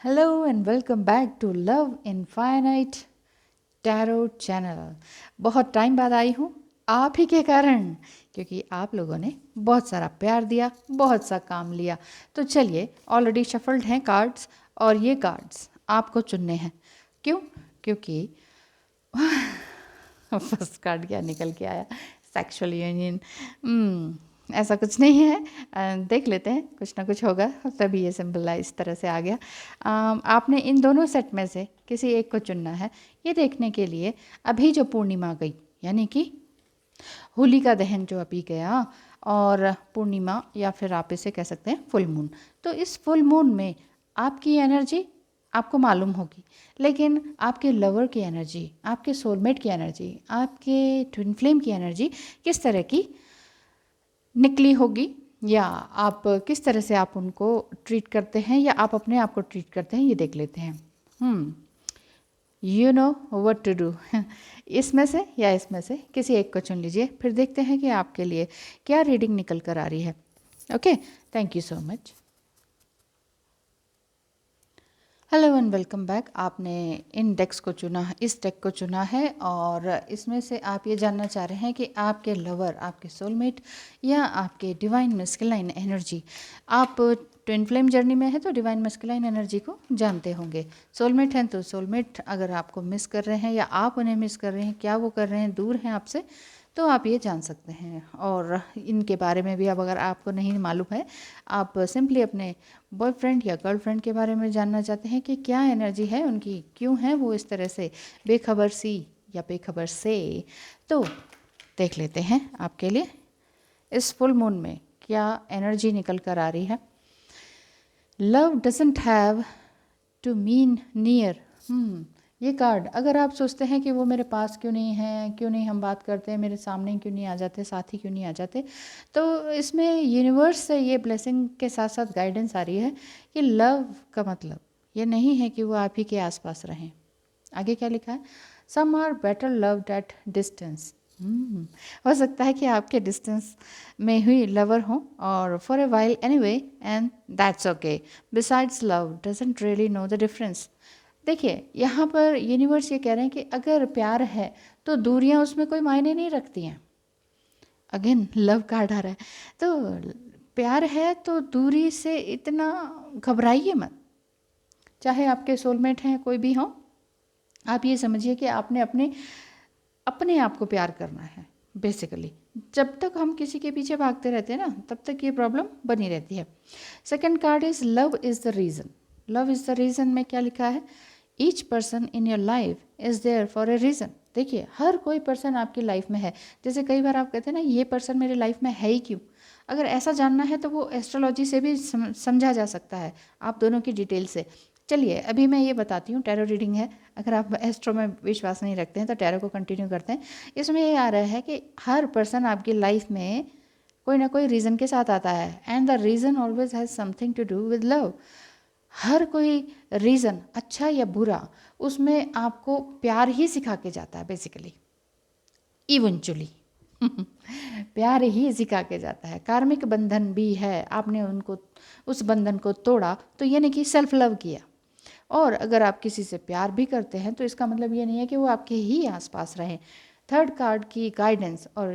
Hello and welcome back to love infinite tarot channel. बहुत time बाद आई हूँ आप ही के कारण, क्योंकि आप लोगों ने बहुत सारा प्यार दिया, बहुत सा काम लिया। तो चलिए, ऑलरेडी शफल्ड हैं कार्ड्स और ये कार्ड्स आपको चुनने हैं। क्यों? क्योंकि फर्स्ट कार्ड क्या निकल के आया? Sexual union. ऐसा कुछ नहीं है। देख लेते हैं, कुछ ना कुछ होगा तभी ये सिंबल इस तरह से आ गया। आपने इन दोनों सेट में से किसी एक को चुनना है, ये देखने के लिए अभी जो पूर्णिमा गई, यानी कि होलिका दहन जो अभी गया, और पूर्णिमा या फिर आप इसे कह सकते हैं फुल मून। तो इस फुल मून में आपकी एनर्जी आपको मालूम होगी, लेकिन आपके लवर की एनर्जी, आपके सोलमेट की एनर्जी, आपके ट्विन फ्लेम की एनर्जी किस तरह की निकली होगी, या आप किस तरह से आप उनको ट्रीट करते हैं या आप अपने आप को ट्रीट करते हैं, ये देख लेते हैं। You know what to do. इसमें से या इसमें से किसी एक को चुन लीजिए, फिर देखते हैं कि आपके लिए क्या रीडिंग निकल कर आ रही है। Okay, thank you so much. Hello and welcome back. आपने इन डेक्स को चुना, इस डेक को चुना है, और इसमें से आप ये जानना चाह रहे हैं कि आपके लवर, आपके सोलमेट या आपके डिवाइन मस्कुलाइन एनर्जी, आप ट्विन फ्लेम जर्नी में है तो डिवाइन मस्कुलाइन एनर्जी को जानते होंगे। सोलमेट हैं तो सोलमेट अगर आपको मिस कर रहे हैं या आप उन्हें मिस कर रहे हैं, क्या वो कर रहे हैं, दूर हैं आपसे, तो आप ये जान सकते हैं। और इनके बारे में भी अब अगर आपको नहीं मालूम है, आप सिंपली अपने बॉयफ्रेंड या गर्लफ्रेंड के बारे में जानना चाहते हैं कि क्या एनर्जी है उनकी, क्यों है वो इस तरह से बेखबर सी या बेखबर से, तो देख लेते हैं आपके लिए इस फुल मून में क्या एनर्जी निकल कर आ रही है। Love doesn't have to mean near. ये कार्ड, अगर आप सोचते हैं कि वो मेरे पास क्यों नहीं है, क्यों नहीं हम बात करते हैं, मेरे सामने क्यों नहीं आ जाते, साथ ही क्यों नहीं आ जाते, तो इसमें यूनिवर्स से ये ब्लेसिंग के साथ साथ गाइडेंस आ रही है कि लव का मतलब ये नहीं है कि वो आप ही के आसपास रहें। आगे क्या लिखा है? Some are better loved at distance. हो सकता है कि आपके डिस्टेंस में ही लवर हो, और for a while anyway, and that's okay. Besides love doesn't really know the difference. देखिए, यहाँ पर यूनिवर्स ये कह रहे हैं कि अगर प्यार है तो दूरियाँ उसमें कोई मायने नहीं रखती हैं। अगेन लव कार्ड आ रहा है, तो प्यार है तो दूरी से इतना घबराइए मत। चाहे आपके सोलमेट हैं, कोई भी हो, आप ये समझिए कि आपने अपने अपने आप को प्यार करना है बेसिकली। जब तक हम किसी के पीछे भागते रहते हैं ना, तब तक ये प्रॉब्लम बनी रहती है। Second card is love is the reason. Love is the reason में क्या लिखा है? Each person in your life is there for a reason. देखिए, हर कोई पर्सन आपकी लाइफ में है। जैसे कई बार आप कहते हैं ना, ये पर्सन मेरे लाइफ में है ही क्यों। अगर ऐसा जानना है तो वो एस्ट्रोलॉजी से भी समझा जा सकता है, आप दोनों की डिटेल से। चलिए, अभी मैं ये बताती हूँ, टैरो रीडिंग है। अगर आप एस्ट्रो में विश्वास नहीं रखते हैं तो टैरो को कंटिन्यू करते हैं। इसमें ये आ रहा है कि हर पर्सन आपकी लाइफ में कोई ना कोई रीज़न के साथ आता है, and the reason always has something to do with love. हर कोई रीज़न, अच्छा या बुरा, उसमें आपको प्यार ही सिखा के जाता है बेसिकली, इवेंचुअली। प्यार ही सिखा के जाता है। कार्मिक बंधन भी है, आपने उनको, उस बंधन को तोड़ा तो ये नहीं कि सेल्फ लव किया। और अगर आप किसी से प्यार भी करते हैं तो इसका मतलब ये नहीं है कि वो आपके ही आसपास रहें। थर्ड कार्ड की गाइडेंस और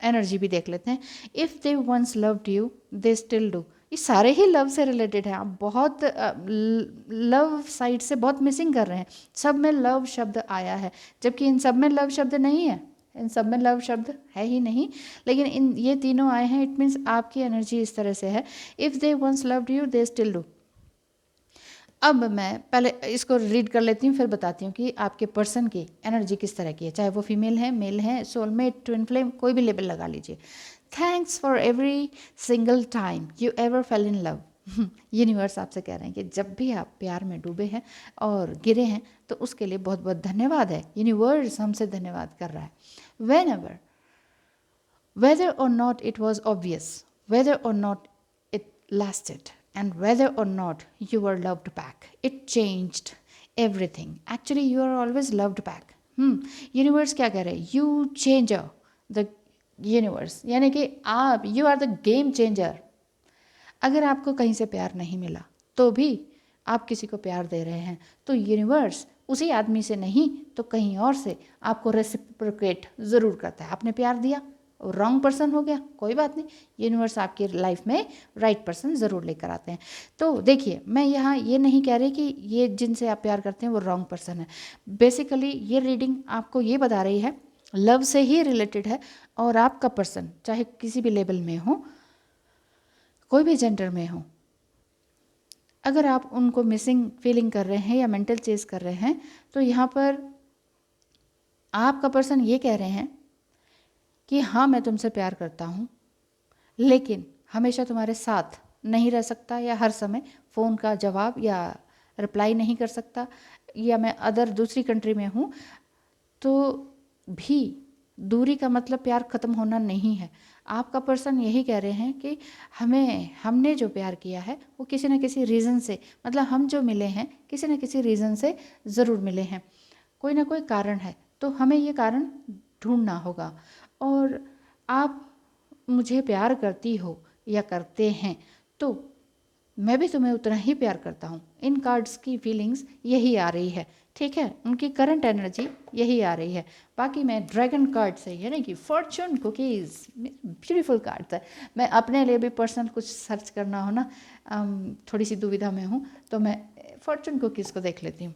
एनर्जी भी देख लेते हैं। If they once loved you they still do. ये सारे ही लव से रिलेटेड हैं। आप बहुत लव साइड से बहुत मिसिंग कर रहे हैं। सब में लव शब्द आया है, जबकि इन सब में लव शब्द नहीं है। इन सब में लव शब्द है ही नहीं, लेकिन इन ये तीनों आए हैं। इट मीन्स आपकी एनर्जी इस तरह से है, if they once loved you they still do. अब मैं पहले इसको रीड कर लेती हूँ, फिर बताती हूँ कि आपके पर्सन की एनर्जी किस तरह की है, चाहे वो फीमेल है, मेल है, सोलमेट, ट्विन फ्लेम, कोई भी लेबल लगा लीजिए। Thanks for every single time you ever fail in love. Universe आपसे कह रहे हैं कि जब भी आप प्यार में डूबे हैं और गिरे हैं तो उसके लिए बहुत बहुत धन्यवाद है। यूनिवर्स हमसे धन्यवाद कर रहा है। When ever, whether or not it was obvious, whether or not it lasted, and whether or not you were loved back, it changed everything. Actually, you are always loved back. Universe क्या कह रहे हैं? You changer the universe, यानी कि आप, you are the game changer. अगर आपको कहीं से प्यार नहीं मिला तो भी आप किसी को प्यार दे रहे हैं तो यूनिवर्स उसी आदमी से नहीं तो कहीं और से आपको रेसिप्रोकेट ज़रूर करता है। आपने प्यार दिया, रॉन्ग पर्सन हो गया, कोई बात नहीं, यूनिवर्स आपकी लाइफ में राइट पर्सन ज़रूर लेकर आते हैं। तो देखिए, मैं यहाँ ये नहीं कह रही कि ये जिनसे आप प्यार करते हैं वो रॉन्ग पर्सन है। बेसिकली ये रीडिंग आपको ये बता रही है, लव से ही रिलेटेड है, और आपका पर्सन चाहे किसी भी लेवल में हो, कोई भी जेंडर में हो, अगर आप उनको मिसिंग फीलिंग कर रहे हैं या मेंटल चेज कर रहे हैं, तो यहाँ पर आपका पर्सन ये कह रहे हैं कि हाँ मैं तुमसे प्यार करता हूँ, लेकिन हमेशा तुम्हारे साथ नहीं रह सकता, या हर समय फ़ोन का जवाब या रिप्लाई नहीं कर सकता, या मैं दूसरी कंट्री में हूँ, तो भी दूरी का मतलब प्यार ख़त्म होना नहीं है। आपका पर्सन यही कह रहे हैं कि हमने जो प्यार किया है वो किसी न किसी रीज़न से, मतलब हम जो मिले हैं किसी न किसी रीज़न से ज़रूर मिले हैं, कोई ना कोई कारण है, तो हमें ये कारण ढूंढना होगा। और आप मुझे प्यार करती हो या करते हैं तो मैं भी तुम्हें उतना ही प्यार करता हूँ। इन कार्ड्स की फीलिंग्स यही आ रही है, ठीक है, उनकी करंट एनर्जी यही आ रही है। बाकी मैं ड्रैगन कार्ड से, यानी कि फॉर्चून कुकीज़, ब्यूटीफुल कार्ड है। मैं अपने लिए भी पर्सनल कुछ सर्च करना हो ना, थोड़ी सी दुविधा में हूँ, तो मैं फॉर्चून कुकीज़ को देख लेती हूँ।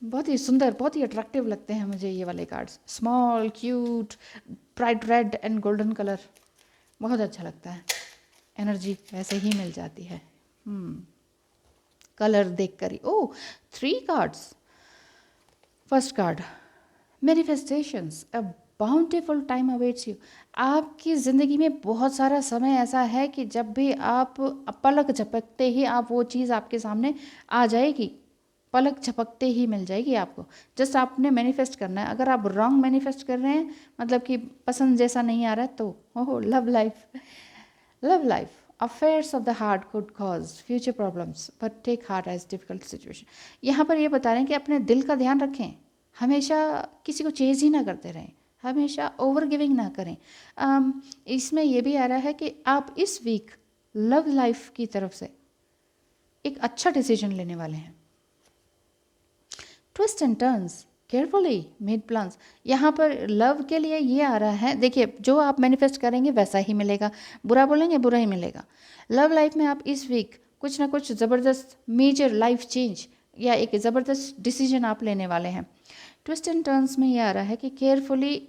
बहुत ही सुंदर, बहुत ही अट्रैक्टिव लगते हैं मुझे ये वाले cards, small, cute, bright red and golden colour, बहुत अच्छा लगता है। एनर्जी वैसे ही मिल जाती है कलर देखकर ही। ओह, 3 cards. First card, manifestations, a bountiful time awaits you. आपकी ज़िंदगी में बहुत सारा समय ऐसा है कि जब भी आप पलक झपकते ही आप वो चीज़ आपके सामने आ जाएगी, पलक झपकते ही मिल जाएगी आपको। जस्ट आपने मैनिफेस्ट करना है। अगर आप रॉन्ग मैनिफेस्ट कर रहे हैं, मतलब कि पसंद जैसा नहीं आ रहा है, तो oh love life, affairs of the heart could cause future problems but take heart as difficult situation। यहाँ पर ये बता रहे हैं कि अपने दिल का ध्यान रखें, हमेशा किसी को चेज ही ना करते रहें, हमेशा ओवर गिविंग ना करें। इसमें यह भी आ रहा है कि आप इस वीक लव लाइफ की तरफ से एक अच्छा डिसीजन लेने वाले हैं। Twist and turns, carefully made plans. यहाँ पर लव के लिए ये आ रहा है, देखिए जो आप मैनिफेस्ट करेंगे वैसा ही मिलेगा, बुरा बोलेंगे बुरा ही मिलेगा। लव लाइफ में आप इस वीक कुछ ना कुछ ज़बरदस्त मेजर लाइफ चेंज या एक ज़बरदस्त डिसीजन आप लेने वाले हैं। ट्विस्ट एंड टर्न्स में ये आ रहा है कि केयरफुली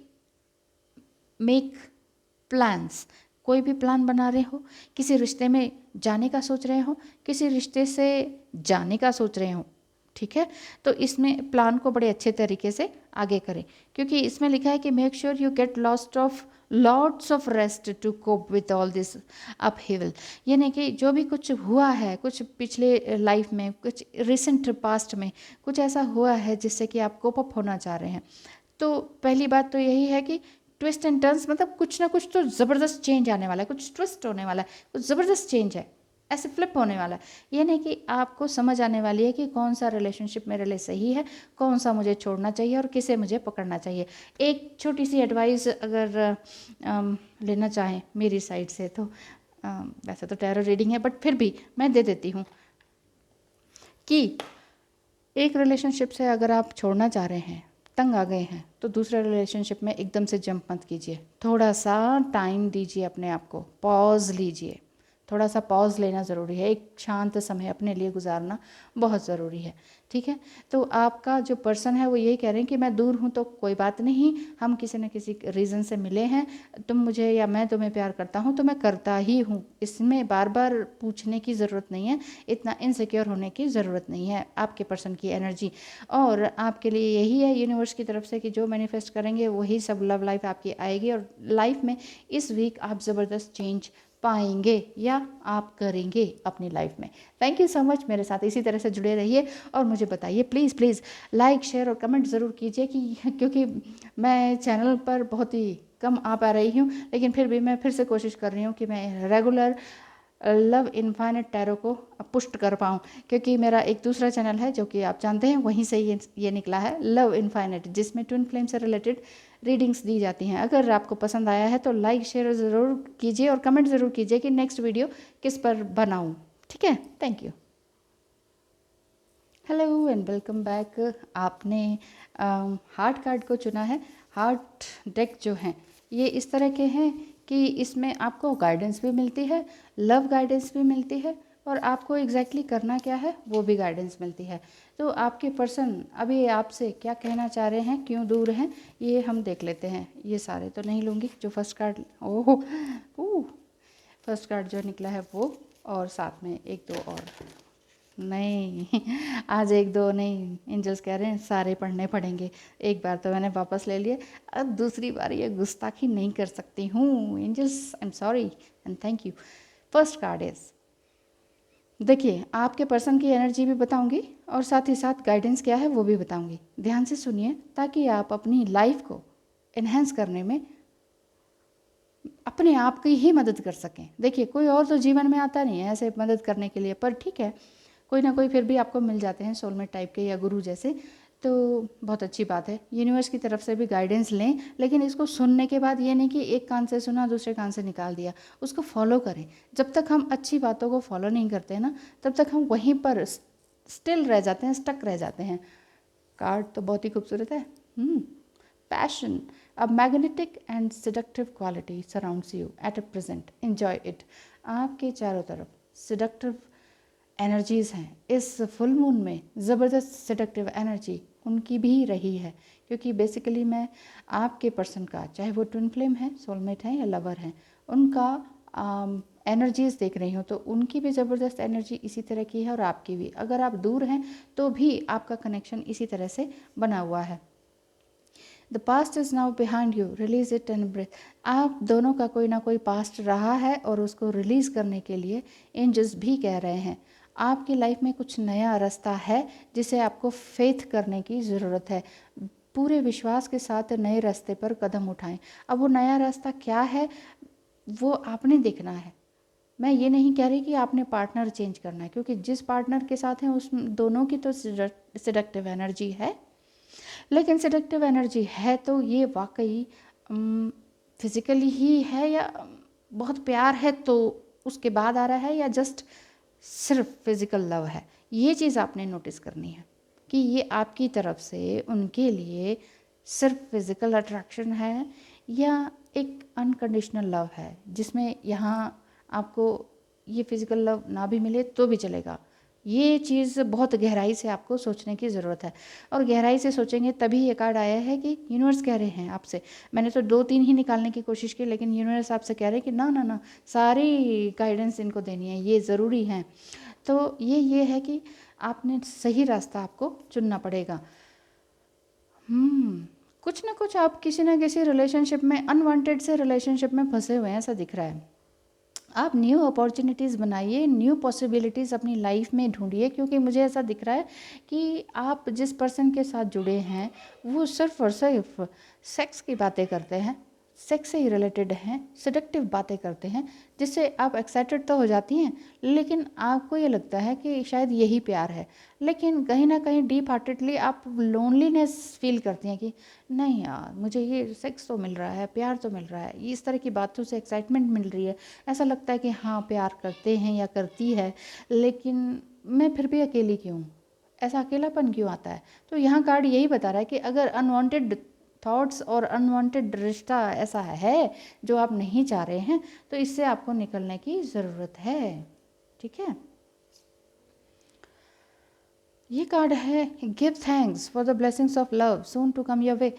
मेक प्लान्स, कोई भी प्लान बना रहे हो, किसी रिश्ते में जाने का सोच रहे हो, किसी रिश्ते से जाने का सोच रहे हो, ठीक है, तो इसमें प्लान को बड़े अच्छे तरीके से आगे करें, क्योंकि इसमें लिखा है कि make sure you get lots of rest to cope with all this upheaval. यानी कि जो भी कुछ हुआ है, कुछ पिछले लाइफ में, कुछ रिसेंट पास्ट में कुछ ऐसा हुआ है जिससे कि आप कोप अप होना चाह रहे हैं, तो पहली बात तो यही है कि ट्विस्ट एंड टर्न्स मतलब कुछ ना कुछ तो ज़बरदस्त चेंज आने वाला है, कुछ ट्विस्ट होने वाला है, कुछ ज़बरदस्त चेंज है, ऐसे फ्लिप होने वाला है। ये नहीं कि आपको समझ आने वाली है कि कौन सा रिलेशनशिप मेरे लिए सही है, कौन सा मुझे छोड़ना चाहिए और किसे मुझे पकड़ना चाहिए। एक छोटी सी एडवाइस अगर लेना चाहें मेरी साइड से, तो वैसे तो टैरो रीडिंग है बट फिर भी मैं दे देती हूँ कि एक रिलेशनशिप से अगर आप छोड़ना चाह रहे हैं, तंग आ गए हैं, तो दूसरे रिलेशनशिप में एकदम से जंप मत कीजिए, थोड़ा सा टाइम दीजिए अपने आप को, पॉज लीजिए, थोड़ा सा पॉज लेना ज़रूरी है, एक शांत समय अपने लिए गुजारना बहुत ज़रूरी है, ठीक है। तो आपका जो पर्सन है वो यही कह रहे हैं कि मैं दूर हूँ तो कोई बात नहीं, हम किसी न किसी रीज़न से मिले हैं, तुम मुझे या मैं तुम्हें प्यार करता हूँ तो मैं करता ही हूँ, इसमें बार बार पूछने की ज़रूरत नहीं है, इतना इनसिक्योर होने की ज़रूरत नहीं है। आपके पर्सन की एनर्जी और आपके लिए यही है यूनिवर्स की तरफ से कि जो मैनिफेस्ट करेंगे वही सब लव लाइफ आपकी आएगी, और लाइफ में इस वीक आप ज़बरदस्त चेंज पाएंगे या आप करेंगे अपनी लाइफ में। थैंक यू सो मच, मेरे साथ इसी तरह से जुड़े रहिए और मुझे बताइए, प्लीज़ लाइक शेयर और कमेंट ज़रूर कीजिए, कि क्योंकि मैं चैनल पर बहुत ही कम आ पा रही हूँ, लेकिन फिर भी मैं फिर से कोशिश कर रही हूँ कि मैं रेगुलर लव इनफाइनाइट टैरो को पुष्ट कर पाऊँ, क्योंकि मेरा एक दूसरा चैनल है जो कि आप जानते हैं, वहीं से ये निकला है लव इनफाइनाइट, जिसमें ट्विन फ्लेम से रिलेटेड रीडिंग्स दी जाती हैं। अगर आपको पसंद आया है तो लाइक शेयर ज़रूर कीजिए और कमेंट ज़रूर कीजिए कि नेक्स्ट वीडियो किस पर बनाऊँ, ठीक है। Thank you. Hello and welcome back. आपने हार्ट कार्ड को चुना है। हार्ट डेक जो हैं ये इस तरह के हैं कि इसमें आपको गाइडेंस भी मिलती है, लव गाइडेंस भी मिलती है, और आपको एग्जैक्टली करना क्या है वो भी गाइडेंस मिलती है। तो आपके पर्सन अभी आपसे क्या कहना चाह रहे हैं, क्यों दूर हैं, ये हम देख लेते हैं। ये सारे तो नहीं लूँगी, जो फर्स्ट कार्ड ओह ओह फर्स्ट कार्ड जो निकला है वो, और साथ में एक दो और नहीं आज एक दो नहीं, एंजल्स कह रहे हैं सारे पढ़ने पड़ेंगे। एक बार तो मैंने वापस ले लिए, अब दूसरी बार ये गुस्ताखी नहीं कर सकती हूँ। Angels I am sorry and thank you. First card is, देखिए आपके पर्सन की एनर्जी भी बताऊंगी और साथ ही साथ गाइडेंस क्या है वो भी बताऊंगी। ध्यान से सुनिए ताकि आप अपनी लाइफ को एनहेंस करने में अपने आप की ही मदद कर सकें। देखिए कोई और तो जीवन में आता नहीं है ऐसे मदद करने के लिए, पर ठीक है कोई ना कोई फिर भी आपको मिल जाते हैं सोलमेट टाइप के या गुरु जैसे, तो बहुत अच्छी बात है। यूनिवर्स की तरफ से भी गाइडेंस लें, लेकिन इसको सुनने के बाद ये नहीं कि एक कान से सुना दूसरे कान से निकाल दिया, उसको फॉलो करें। जब तक हम अच्छी बातों को फॉलो नहीं करते हैं ना, तब तक हम वहीं पर स्टिल रह जाते हैं, स्टक रह जाते हैं। कार्ड तो बहुत ही खूबसूरत है। Passion, a magnetic and seductive quality surrounds you at a present, enjoy it. आपके चारों तरफ seductive एनर्जीज़ हैं। इस फुल मून में ज़बरदस्त सेडक्टिव एनर्जी उनकी भी रही है, क्योंकि बेसिकली मैं आपके पर्सन का, चाहे वो ट्विन फ्लेम है, सोलमेट है या लवर हैं, उनका एनर्जीज़ देख रही हूँ, तो उनकी भी ज़बरदस्त एनर्जी इसी तरह की है और आपकी भी। अगर आप दूर हैं तो भी आपका कनेक्शन इसी तरह से बना हुआ है। The past is now behind you, release it and breathe. आप दोनों का कोई ना कोई पास्ट रहा है और उसको रिलीज़ करने के लिए एंजल्स भी कह रहे हैं आपकी लाइफ में कुछ नया रास्ता है जिसे आपको फेथ करने की ज़रूरत है। पूरे विश्वास के साथ नए रास्ते पर कदम उठाएं। अब वो नया रास्ता क्या है वो आपने देखना है। मैं ये नहीं कह रही कि आपने पार्टनर चेंज करना है, क्योंकि जिस पार्टनर के साथ हैं उस दोनों की तो सेडक्टिव एनर्जी है, लेकिन सेडक्टिव एनर्जी है तो ये वाकई फिज़िकली ही है या बहुत प्यार है तो उसके बाद आ रहा है, या जस्ट सिर्फ फिज़िकल लव है। ये चीज़ आपने नोटिस करनी है कि ये आपकी तरफ से उनके लिए सिर्फ फिज़िकल अट्रैक्शन है या एक अनकंडीशनल लव है, जिसमें यहाँ आपको ये फिज़िकल लव ना भी मिले तो भी चलेगा। ये चीज़ बहुत गहराई से आपको सोचने की ज़रूरत है, और गहराई से सोचेंगे तभी ये कार्ड आया है कि यूनिवर्स कह रहे हैं आपसे। मैंने तो 2-3 ही निकालने की कोशिश की, लेकिन यूनिवर्स आपसे कह रहे हैं कि ना ना ना, सारी गाइडेंस इनको देनी है, ये ज़रूरी है। तो ये है कि आपने सही रास्ता आपको चुनना पड़ेगा। कुछ ना कुछ आप किसी ना किसी रिलेशनशिप में, अनवांटेड से रिलेशनशिप में फंसे हुए हैं ऐसा दिख रहा है। आप न्यू अपॉर्चुनिटीज़ बनाइए, न्यू पॉसिबिलिटीज़ अपनी लाइफ में ढूंढिए, क्योंकि मुझे ऐसा दिख रहा है कि आप जिस पर्सन के साथ जुड़े हैं वो सिर्फ और सिर्फ सेक्स की बातें करते हैं, सेक्स से ही रिलेटेड हैं, सेडक्टिव बातें करते हैं, जिससे आप एक्साइटेड तो हो जाती हैं, लेकिन आपको ये लगता है कि शायद यही प्यार है। लेकिन कहीं ना कहीं डीप हार्टेडली आप लोनलीनेस फील करती हैं कि नहीं यार, मुझे ये सेक्स तो मिल रहा है, प्यार तो मिल रहा है, इस तरह की बातों से एक्साइटमेंट मिल रही है, ऐसा लगता है कि हाँ प्यार करते हैं या करती है, लेकिन मैं फिर भी अकेली क्यों, ऐसा अकेलापन क्यों आता है। तो यहाँ कार्ड यही बता रहा है कि अगर अनवांटेड थॉट्स और अनवांटेड रिश्ता ऐसा है जो आप नहीं चाह रहे हैं, तो इससे आपको निकलने की ज़रूरत है। ठीक है, ये कार्ड है give thanks for the blessings of love soon to come your way.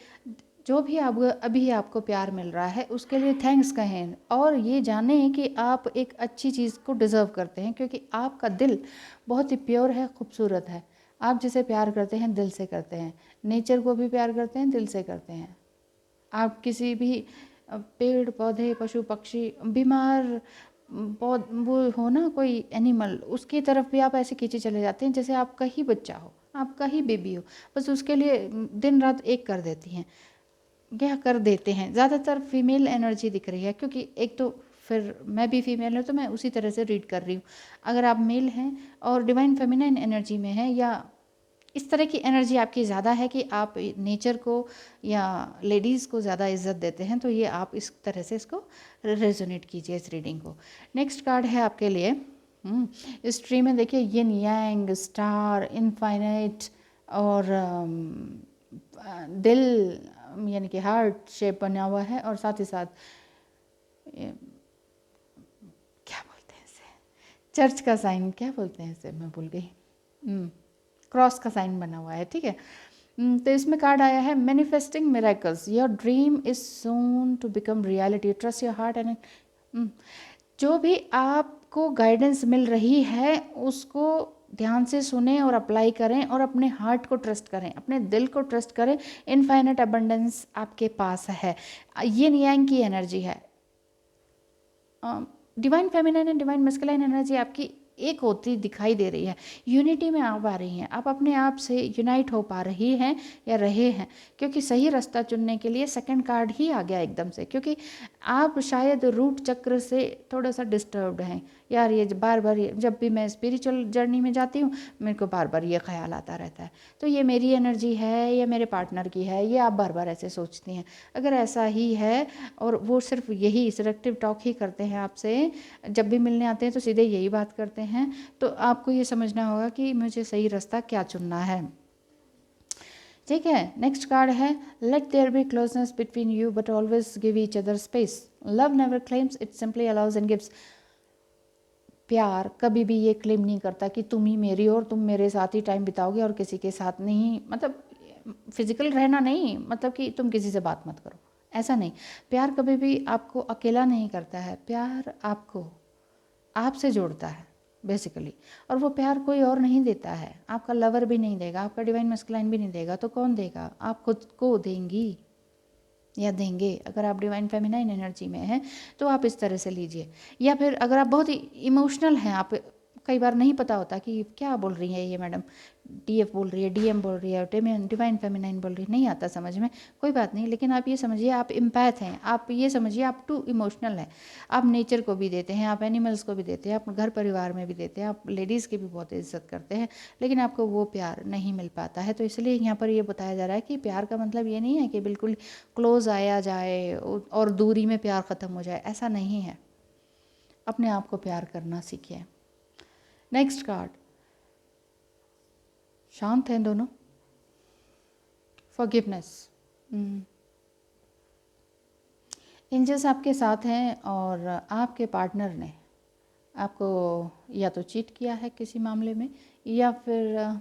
जो भी आप अभी आपको प्यार मिल रहा है उसके लिए थैंक्स कहें, और ये जानें कि आप एक अच्छी चीज़ को डिज़र्व करते हैं, क्योंकि आपका दिल बहुत ही प्योर है, खूबसूरत है। आप जिसे प्यार करते हैं दिल से करते हैं, नेचर को भी प्यार करते हैं, दिल से करते हैं। आप किसी भी पेड़ पौधे, पशु पक्षी, बीमार पौध वो हो ना कोई एनिमल, उसकी तरफ भी आप ऐसे खींचे चले जाते हैं जैसे आपका ही बच्चा हो, आपका ही बेबी हो, बस उसके लिए दिन रात एक कर देती हैं, क्या कर देते हैं। ज़्यादातर फीमेल एनर्जी दिख रही है, क्योंकि एक तो फिर मैं भी फीमेल हूँ तो मैं उसी तरह से रीड कर रही हूँ। अगर आप मेल हैं और डिवाइन फेमिनाइन एनर्जी में हैं, या इस तरह की एनर्जी आपकी ज़्यादा है कि आप नेचर को या लेडीज़ को ज़्यादा इज्जत देते हैं, तो ये आप इस तरह से इसको रेजोनेट कीजिए इस रीडिंग को। नेक्स्ट कार्ड है आपके लिए इस ट्री में देखिए यिन यांग, स्टार, इनफाइनाइट और दिल यानी कि हार्ट शेप बना हुआ है, और साथ ही साथ क्या बोलते हैं इसे, चर्च का साइन, क्या बोलते हैं इसे, मैं भूल गई, क्रॉस का साइन बना हुआ है, ठीक है। तो इसमें कार्ड आया है manifesting miracles, your dream is soon to become reality, trust your heart and जो भी आपको गाइडेंस मिल रही है उसको ध्यान से सुने और अप्लाई करें, और अपने हार्ट को ट्रस्ट करें, अपने दिल को ट्रस्ट करें। इनफाइनाइट अबंडेंस आपके पास है, ये यांग की एनर्जी है। Divine feminine and divine masculine energy आपकी एक होती दिखाई दे रही है, यूनिटी में आप आ रही हैं, आप अपने आप से यूनाइट हो पा रही हैं या रहे हैं, क्योंकि सही रास्ता चुनने के लिए सेकंड कार्ड ही आ गया एकदम से, क्योंकि आप शायद रूट चक्र से थोड़ा सा डिस्टर्ब्ड हैं। यार ये बार बार जब भी मैं स्पिरिचुअल जर्नी में जाती हूँ मेरे को बार बार ये ख्याल आता रहता है, तो ये मेरी एनर्जी है या मेरे पार्टनर की है, ये आप बार बार ऐसे सोचती हैं। अगर ऐसा ही है और वो सिर्फ यही सिलेक्टिव टॉक ही करते हैं आपसे, जब भी मिलने आते हैं तो सीधे यही बात करते हैं, तो आपको ये समझना होगा कि मुझे सही रास्ता क्या चुनना है, ठीक है। नेक्स्ट कार्ड है let there be closeness between you but always give each other space, love never claims, it simply allows and gives. प्यार कभी भी ये क्लेम नहीं करता कि तुम ही मेरी और तुम मेरे साथ ही टाइम बिताओगे और किसी के साथ नहीं, मतलब फिजिकल रहना नहीं, मतलब कि तुम किसी से बात मत करो, ऐसा नहीं। प्यार कभी भी आपको अकेला नहीं करता है, प्यार आपको आपसे जोड़ता है बेसिकली, और वो प्यार कोई और नहीं देता है, आपका लवर भी नहीं देगा, आपका डिवाइन मैस्कुलाइन भी नहीं देगा, तो कौन देगा? आप खुद को देंगी या देंगे। अगर आप डिवाइन फेमिनाइन एनर्जी में हैं तो आप इस तरह से लीजिए, या फिर अगर आप बहुत इमोशनल हैं, आप कई बार नहीं पता होता कि क्या बोल रही है ये मैडम, डीएफ बोल रही है, डीएम बोल रही है, डिवाइन फेमिनाइन बोल रही है, नहीं आता समझ में, कोई बात नहीं, लेकिन आप ये समझिए आप इम्पैथ हैं, आप ये समझिए आप टू इमोशनल हैं, आप नेचर को भी देते हैं, आप एनिमल्स को भी देते हैं, आप घर परिवार में भी देते हैं, आप लेडीज़ की भी बहुत इज्जत करते हैं, लेकिन आपको वो प्यार नहीं मिल पाता है। तो इसलिए यहाँ पर ये बताया जा रहा है कि प्यार का मतलब ये नहीं है कि बिल्कुल क्लोज आया जाए और दूरी में प्यार ख़त्म हो जाए, ऐसा नहीं है। अपने आप को प्यार करना सीखिए। नेक्स्ट कार्ड, शांत हैं दोनों, फॉरगिवनेस, एंजल्स आपके साथ हैं और आपके पार्टनर ने आपको या तो चीट किया है किसी मामले में, या फिर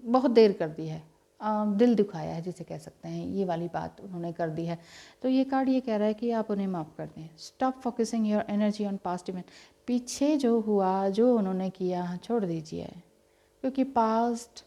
बहुत देर कर दी है, दिल दुखाया है जिसे कह सकते हैं, ये वाली बात उन्होंने कर दी है। तो ये कार्ड ये कह रहा है कि आप उन्हें माफ़ कर दें। Stop focusing your energy on past event, पीछे जो हुआ जो उन्होंने किया छोड़ दीजिए, क्योंकि पास्ट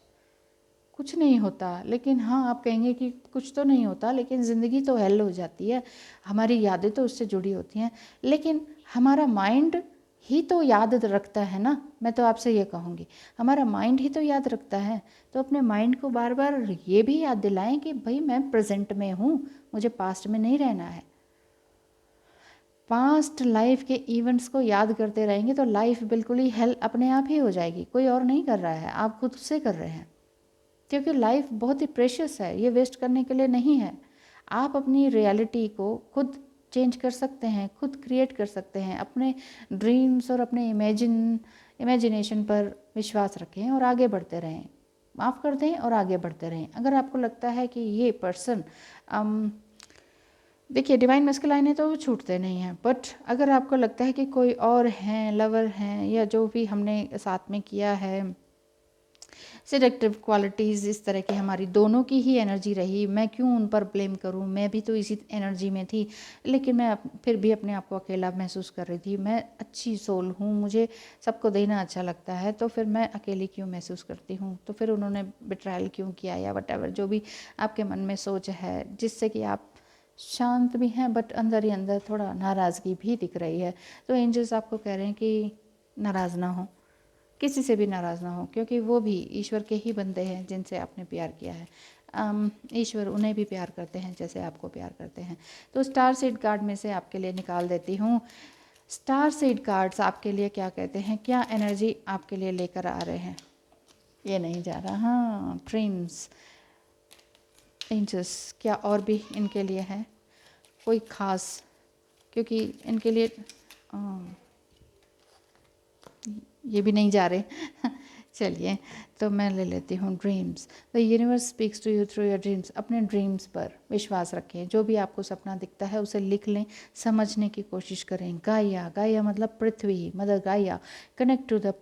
कुछ नहीं होता। लेकिन हाँ, आप कहेंगे कि कुछ तो नहीं होता, लेकिन ज़िंदगी तो हेल हो जाती है, हमारी यादें तो उससे जुड़ी होती हैं, लेकिन हमारा माइंड ही तो याद रखता है ना। मैं तो आपसे ये कहूँगी, हमारा माइंड ही तो याद रखता है, तो अपने माइंड को बार बार ये भी याद दिलाएं कि भाई मैं प्रेजेंट में हूँ, मुझे पास्ट में नहीं रहना है। पास्ट लाइफ के इवेंट्स को याद करते रहेंगे तो लाइफ बिल्कुल ही हेल अपने आप ही हो जाएगी, कोई और नहीं कर रहा है, आप खुद से कर रहे हैं, क्योंकि लाइफ बहुत ही प्रेशियस है, ये वेस्ट करने के लिए नहीं है। आप अपनी रियलिटी को खुद चेंज कर सकते हैं, खुद क्रिएट कर सकते हैं, अपने ड्रीम्स और अपने इमेजिनेशन पर विश्वास रखें और आगे बढ़ते रहें, माफ़ कर दें और आगे बढ़ते रहें। अगर आपको लगता है कि ये पर्सन देखिए डिवाइन मैस्कुलाइन है तो वो छूटते नहीं हैं, बट अगर आपको लगता है कि कोई और हैं, लवर हैं, या जो भी हमने साथ में किया है, सिलेक्टिव क्वालिटीज़ इस तरह की हमारी दोनों की ही एनर्जी रही, मैं क्यों उन पर ब्लेम करूं, मैं भी तो इसी एनर्जी में थी, लेकिन मैं फिर भी अपने आप को अकेला महसूस कर रही थी, मैं अच्छी सोल हूं, मुझे सबको देना अच्छा लगता है, तो फिर मैं अकेली क्यों महसूस करती हूं, तो फिर उन्होंने बिट्रायल क्यों किया, या वट जो भी आपके मन में सोच है जिससे कि आप शांत भी हैं बट अंदर ही अंदर थोड़ा नाराज़गी भी दिख रही है। तो एंजल्स आपको कह रहे हैं कि नाराज़ ना हो, किसी से भी नाराज़ ना हो, क्योंकि वो भी ईश्वर के ही बंदे हैं जिनसे आपने प्यार किया है। ईश्वर उन्हें भी प्यार करते हैं जैसे आपको प्यार करते हैं। तो स्टार सीड कार्ड में से आपके लिए निकाल देती हूँ। स्टार सीड कार्ड्स आपके लिए क्या कहते हैं, क्या एनर्जी आपके लिए लेकर आ रहे हैं? ये नहीं जा रहा, हाँ ड्रीम्स, एंजल्स, क्या और भी इनके लिए है कोई ख़ास? क्योंकि इनके लिए ये भी नहीं जा रहे। चलिए, तो मैं ले लेती हूँ dreams. The universe speaks to you through your dreams. अपने ड्रीम्स पर विश्वास रखें, जो भी आपको सपना दिखता है उसे लिख लें, समझने की कोशिश करें। गाया, गाया मतलब पृथ्वी, mother Gaia, connect to the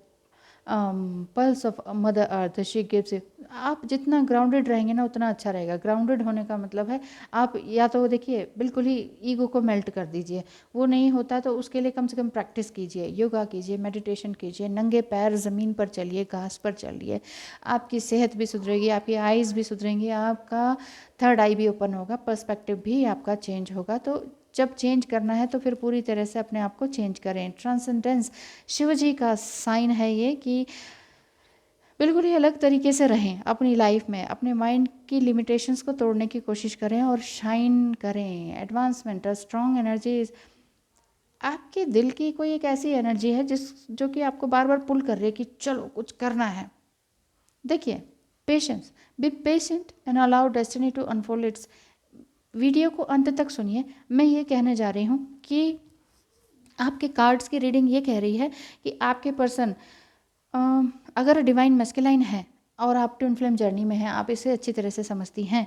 pulse of mother earth, she gives it. आप जितना ग्राउंडेड रहेंगे ना उतना अच्छा रहेगा। ग्राउंडेड होने का मतलब है आप या तो देखिए बिल्कुल ही ईगो को मेल्ट कर दीजिए, वो नहीं होता तो उसके लिए कम से कम प्रैक्टिस कीजिए, योगा कीजिए, मेडिटेशन कीजिए, नंगे पैर ज़मीन पर चलिए, घास पर चलिए। आपकी सेहत भी सुधरेगी, आपकी आइज़ भी सुधरेंगी, आपका थर्ड आई भी ओपन होगा, पर्सपेक्टिव भी आपका चेंज होगा। तो जब चेंज करना है तो फिर पूरी तरह से अपने आप को चेंज करें। ट्रांसेंडेंस शिव जी का साइन है ये कि बिल्कुल ही अलग तरीके से रहें अपनी लाइफ में, अपने माइंड की लिमिटेशंस को तोड़ने की कोशिश करें और शाइन करें। एडवांसमेंट, स्ट्रॉन्ग एनर्जी, आपके दिल की कोई एक ऐसी एनर्जी है जो कि आपको बार बार पुल कर रही है कि चलो कुछ करना है। देखिए, patience, be patient and allow destiny to unfold its. Video को अंत तक सुनिए। मैं ये कहने जा रही हूँ कि आपके कार्ड्स की रीडिंग ये कह रही है कि आपके पर्सन अगर डिवाइन मैस्कुलाइन है और आप ट्विन फ्लेम जर्नी में हैं, आप इसे अच्छी तरह से समझती हैं,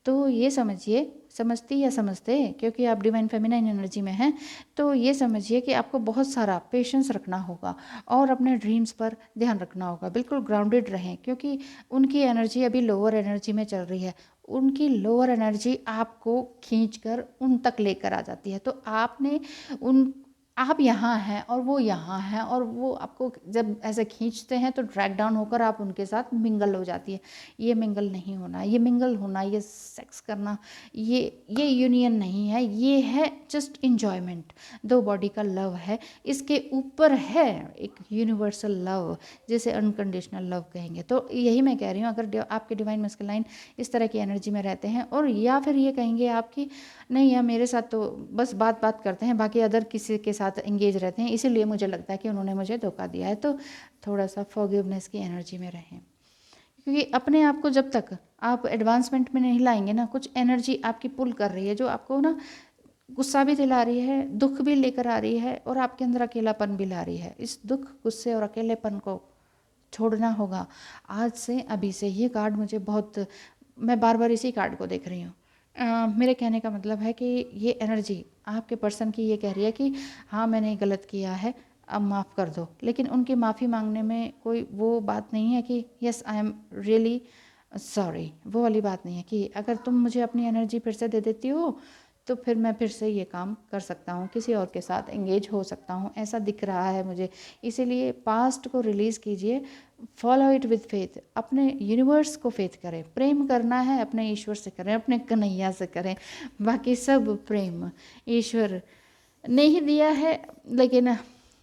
तो ये समझिए, समझती या समझते, क्योंकि आप डिवाइन फेमिनाइन एनर्जी में हैं, तो ये समझिए कि आपको बहुत सारा पेशेंस रखना होगा और अपने ड्रीम्स पर ध्यान रखना होगा। बिल्कुल ग्राउंडेड रहें, क्योंकि उनकी एनर्जी अभी लोअर एनर्जी में चल रही है। उनकी लोअर एनर्जी आपको खींचकर उन तक लेकर आ जाती है। तो आपने उन आप यहाँ हैं और वो यहाँ हैं, और वो आपको जब ऐसे खींचते हैं तो ड्रैग डाउन होकर आप उनके साथ मिंगल हो जाती है। ये मिंगल नहीं होना, ये मिंगल होना, ये सेक्स करना, ये यूनियन नहीं है, ये है जस्ट इंजॉयमेंट। दो बॉडी का लव है, इसके ऊपर है एक यूनिवर्सल लव, जिसे अनकंडीशनल लव कहेंगे। तो यही मैं कह रही हूँ, अगर आपके डिवाइन मैस्कुलाइन इस तरह की एनर्जी में रहते हैं, और या फिर ये कहेंगे आपकी नहीं यार मेरे साथ तो बस बात बात करते हैं, बाकी अदर किसी के साथ एंगेज रहते हैं, इसीलिए मुझे लगता है कि उन्होंने मुझे धोखा दिया है, तो थोड़ा सा फॉरगिवनेस की एनर्जी में रहें। क्योंकि अपने आप को जब तक आप एडवांसमेंट में नहीं लाएंगे ना, कुछ एनर्जी आपकी पुल कर रही है जो आपको ना गुस्सा भी दिला रही है, दुख भी लेकर आ रही है, और आपके अंदर अकेलापन भी ला रही है। इस दुख, गुस्से और अकेलेपन को छोड़ना होगा आज से, अभी से। ये कार्ड मुझे बहुत, मैं बार बार इसी कार्ड को देख रही हूँ। मेरे कहने का मतलब है कि ये एनर्जी आपके पर्सन की ये कह रही है कि हाँ मैंने गलत किया है, अब माफ़ कर दो। लेकिन उनकी माफ़ी मांगने में कोई वो बात नहीं है कि yes I am really sorry, वो वाली बात नहीं है कि अगर तुम मुझे अपनी एनर्जी फिर से दे देती हो तो फिर मैं फिर से ये काम कर सकता हूँ, किसी और के साथ एंगेज हो सकता हूँ, ऐसा दिख रहा है मुझे। इसीलिए पास्ट को रिलीज़ कीजिए, फॉलो इट विथ फेथ। अपने यूनिवर्स को फेथ करें, प्रेम करना है अपने ईश्वर से करें, अपने कन्हैया से करें, बाकी सब प्रेम ईश्वर ने ही दिया है। लेकिन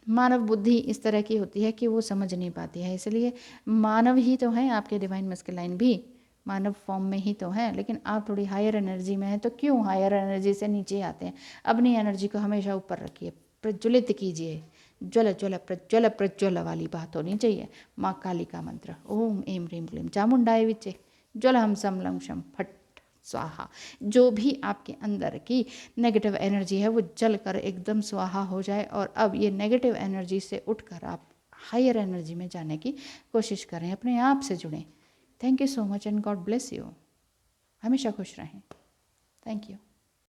मानव बुद्धि इस तरह की होती है कि वो समझ नहीं पाती है। इसलिए मानव ही तो हैं आपके डिवाइन मैस्कुलाइन भी, मानव फॉर्म में ही तो हैं, लेकिन आप थोड़ी हायर एनर्जी में हैं, तो क्यों हायर एनर्जी से नीचे आते हैं। अपनी एनर्जी को हमेशा ऊपर रखिए, प्रज्वलित कीजिए। ज्वल ज्वल प्रज्वल प्रज्वल वाली बात होनी चाहिए। माँ काली का मंत्र, ओम एम ह्रीम क्लीम चामुंडाय विचे ज्वल हम सम लम शम फट स्वाहा। जो भी आपके अंदर की नेगेटिव एनर्जी है वो जल कर एकदम स्वाहा हो जाए, और अब ये नेगेटिव एनर्जी से उठकर आप हायर एनर्जी में जाने की कोशिश करें, अपने आप से जुड़ें। Thank you so much and God bless you. हमेशा खुश रहें। Thank you.